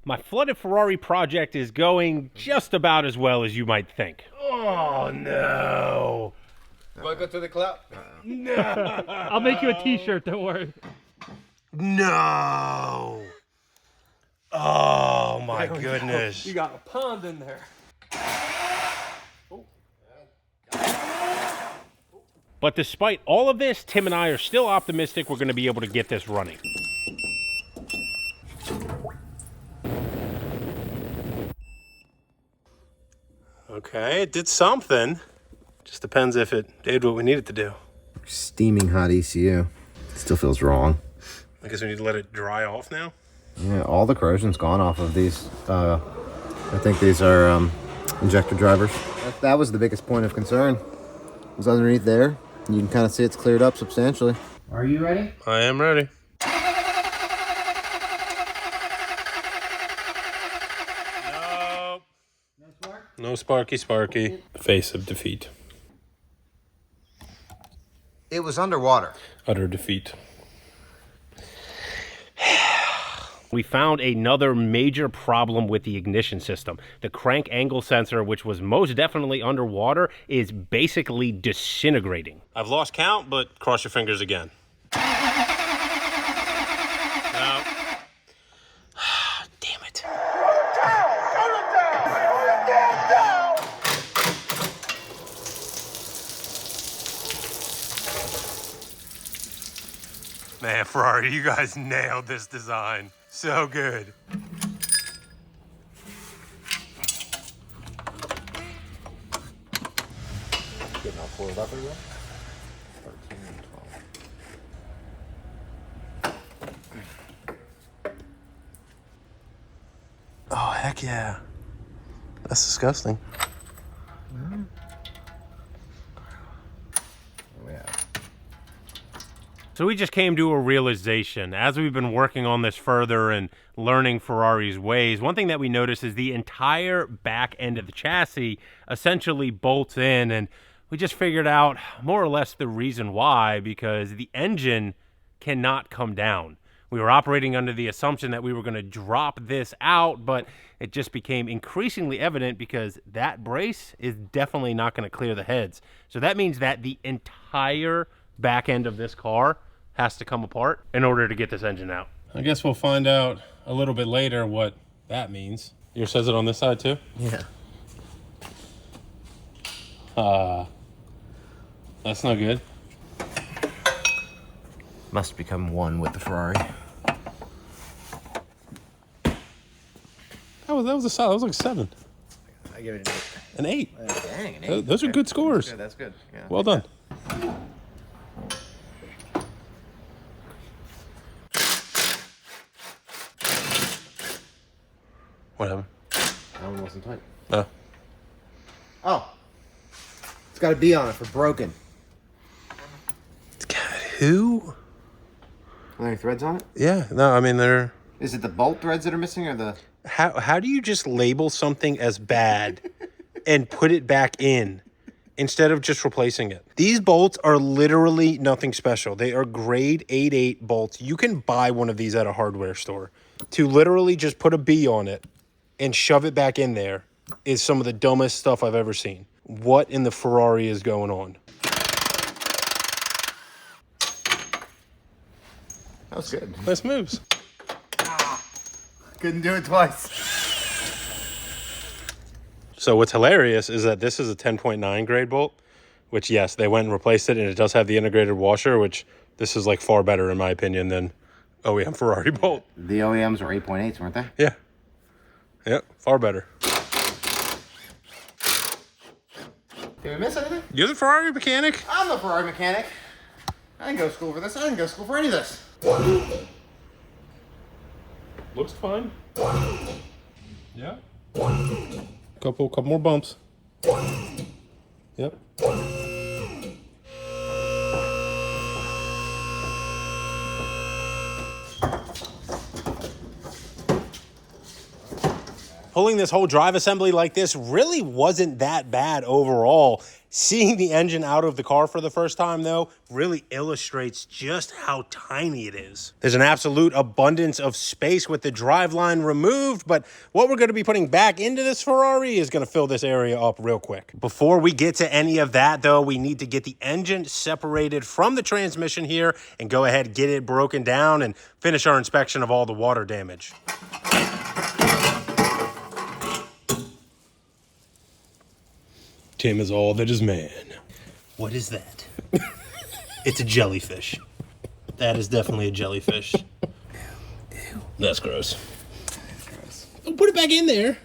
My Flooded Ferrari project is going just about as well as you might think. Oh, no. Welcome to the club. No. I'll make you a t-shirt, don't worry. No. Oh, my goodness. You got a pond in there. But despite all of this, Tim and I are still optimistic we're going to be able to get this running. Okay, it did something. Just depends if it did what we needed to do. Steaming hot ECU. Still feels wrong. I guess we need to let it dry off now. Yeah, all the corrosion's gone off of these. I think these are injector drivers. That was the biggest point of concern. It was underneath there. You can kind of see it's cleared up substantially. Are you ready? I am ready. Nope. No spark? No sparky. Face of defeat. It was underwater. Utter defeat. We found another major problem with the ignition system. The crank angle sensor, which was most definitely underwater, is basically disintegrating. I've lost count, but cross your fingers again. No. Damn it. Man, Ferrari, you guys nailed this design. So good. Getting all four levers up. 13 and 12. Oh, heck yeah. That's disgusting. So we just came to a realization as we've been working on this further and learning Ferrari's ways. One thing that we noticed is the entire back end of the chassis essentially bolts in, and we just figured out more or less the reason why, because the engine cannot come down. We were operating under the assumption that we were going to drop this out, but it just became increasingly evident because that brace is definitely not going to clear the heads. So that means that the entire back end of this car has to come apart in order to get this engine out. I guess we'll find out a little bit later what that means. Yours says it on this side too? Yeah. That's not good. Must become one with the Ferrari. That was a solid. That was like 7. I give it An 8. Dang, an 8. Those are good scores. That's good. Yeah. Well done. What happened? That one wasn't tight. Oh. Oh. It's got a B on it for broken. God, who? Are there any threads on it? Yeah. No, I mean, they're... Is it the bolt threads that are missing or the... How do you just label something as bad and put it back in instead of just replacing it? These bolts are literally nothing special. They are grade 8.8 bolts. You can buy one of these at a hardware store. To literally just put a B on it and shove it back in there is some of the dumbest stuff I've ever seen. What in the Ferrari is going on? That was good. Nice moves. Couldn't do it twice. So what's hilarious is that this is a 10.9 grade bolt, which, yes, they went and replaced it, and it does have the integrated washer, which this is like far better, in my opinion, than OEM Ferrari bolt. The OEMs were 8.8s, weren't they? Yeah. Yep, far better. Did we miss anything? You're the Ferrari mechanic? I'm the Ferrari mechanic. I didn't go to school for this. I didn't go to school for any of this. Looks fine. Yeah. Couple more bumps. Yep. Pulling this whole drive assembly like this really wasn't that bad overall. Seeing the engine out of the car for the first time, though, really illustrates just how tiny it is. There's an absolute abundance of space with the driveline removed, but what we're going to be putting back into this Ferrari is going to fill this area up real quick. Before we get to any of that, though, we need to get the engine separated from the transmission here and go ahead, get it broken down, and finish our inspection of all the water damage. Tim is all that is man. What is that? It's a jellyfish. That is definitely a jellyfish. Ew. That's gross. Don't put it back in there.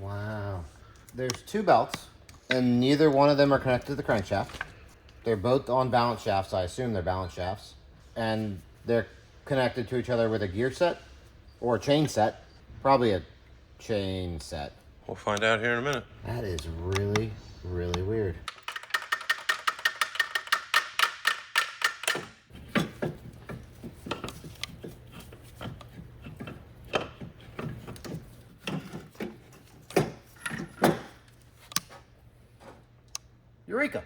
Wow. There's two belts, and neither one of them are connected to the crankshaft. They're both on balance shafts. I assume they're balance shafts. And they're connected to each other with a gear set or a chain set. Probably a chain set. We'll find out here in a minute. That is really, really weird. Eureka!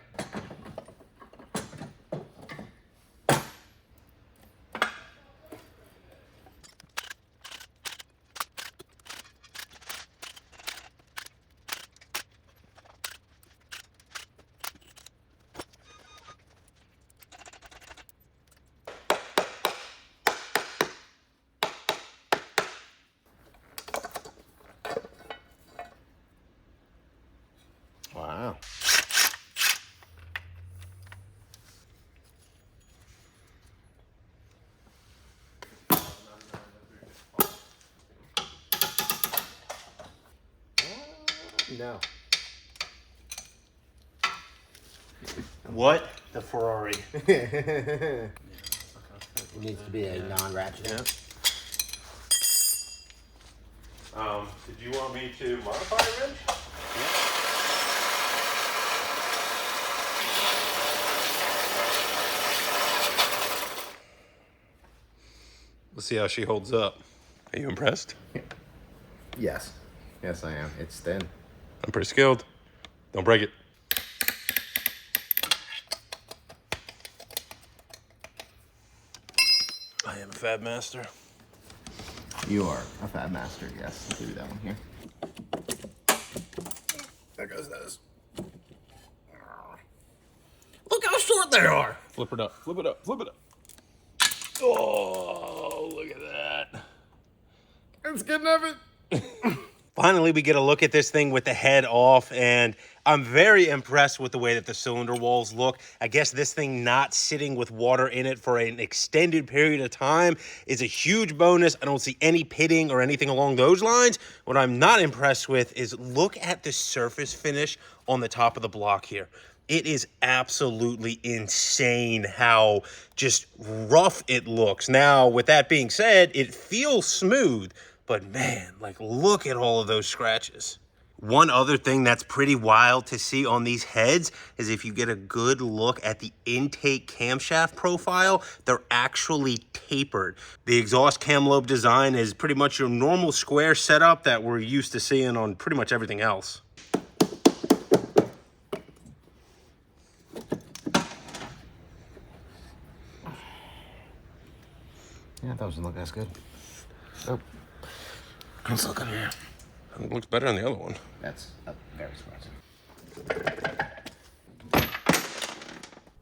Wow. No. What the Ferrari? It needs to be a non-ratchet. Yeah. Did you want me to modify the wrench? Let's see how she holds up. Are you impressed? Yes. Yes, I am. It's thin. I'm pretty skilled. Don't break it. I am a fab master. You are a fab master, yes. Let's do that one here. There goes those. Look how short they are. Flip it up, flip it up, flip it up. Oh, look at that. It's good enough. Finally, we get a look at this thing with the head off, and I'm very impressed with the way that the cylinder walls look. I guess this thing not sitting with water in it for an extended period of time is a huge bonus. I don't see any pitting or anything along those lines. What I'm not impressed with is look at the surface finish on the top of the block here. It is absolutely insane how just rough it looks. Now, with that being said, it feels smooth, but man, like look at all of those scratches. One other thing that's pretty wild to see on these heads is if you get a good look at the intake camshaft profile, they're actually tapered. The exhaust cam lobe design is pretty much your normal square setup that we're used to seeing on pretty much everything else. Yeah, that doesn't look as good. Oh. Let's look under here. It looks better than the other one. That's very surprising.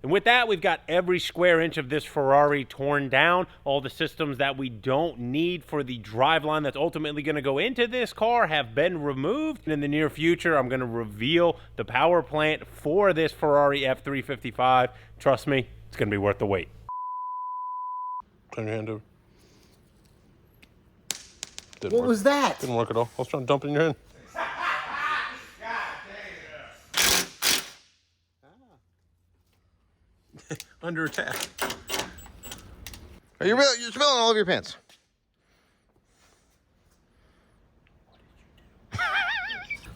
And with that, we've got every square inch of this Ferrari torn down. All the systems that we don't need for the driveline that's ultimately going to go into this car have been removed. And in the near future, I'm going to reveal the power plant for this Ferrari F355. Trust me, it's going to be worth the wait. Turn your hand over. What was that? Didn't work at all. I was trying to dump it in your hand. Under attack. You're spilling all over your pants.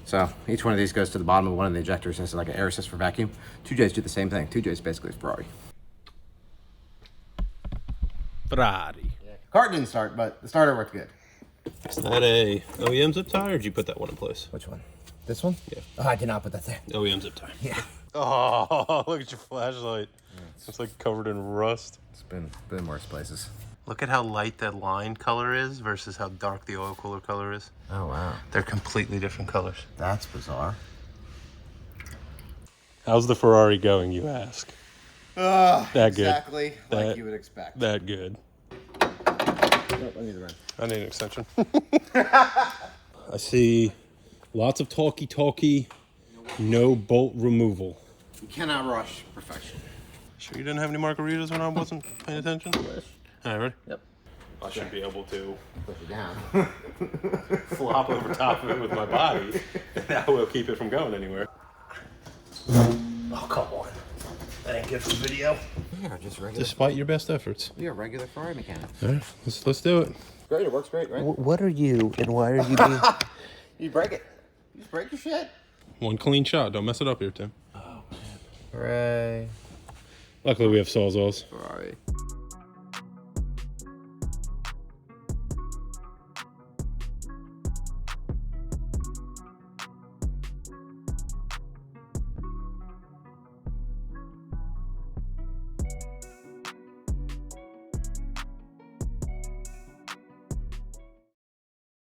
So each one of these goes to the bottom of one of the ejectors, and it's like an air assist for vacuum. 2Js do the same thing. 2Js basically is Ferrari. Ferrari. Cart didn't start, but the starter worked good. Is that a OEM zip tie, or did you put that one in place? Which one? This one? Yeah. Oh, I did not put that there. OEM zip tie. Yeah. Oh, look at your flashlight. It's like covered in rust. It's been worse places. Look at how light that line color is versus how dark the oil cooler color is. Oh, wow. They're completely different colors. That's bizarre. How's the Ferrari going, you ask? That good. Exactly That- like you would expect. That good. Nope, I need the wrench. I need an extension. I see lots of talky, no bolt removal. You cannot rush perfection. Sure you didn't have any margaritas when I wasn't paying attention? All right, ready? Yep. I should be able to Push it down. flop over top of it with my body, and that will keep it from going anywhere. Oh, come on. That ain't good for video. We are just regular. Despite your best efforts. We are regular Ferrari mechanics. All right, let's do it. Great, it works great, right? What are you, and why are you being... You break it. You just break your shit. One clean shot. Don't mess it up here, Tim. Hooray. Luckily, we have Sawzalls. Ferrari.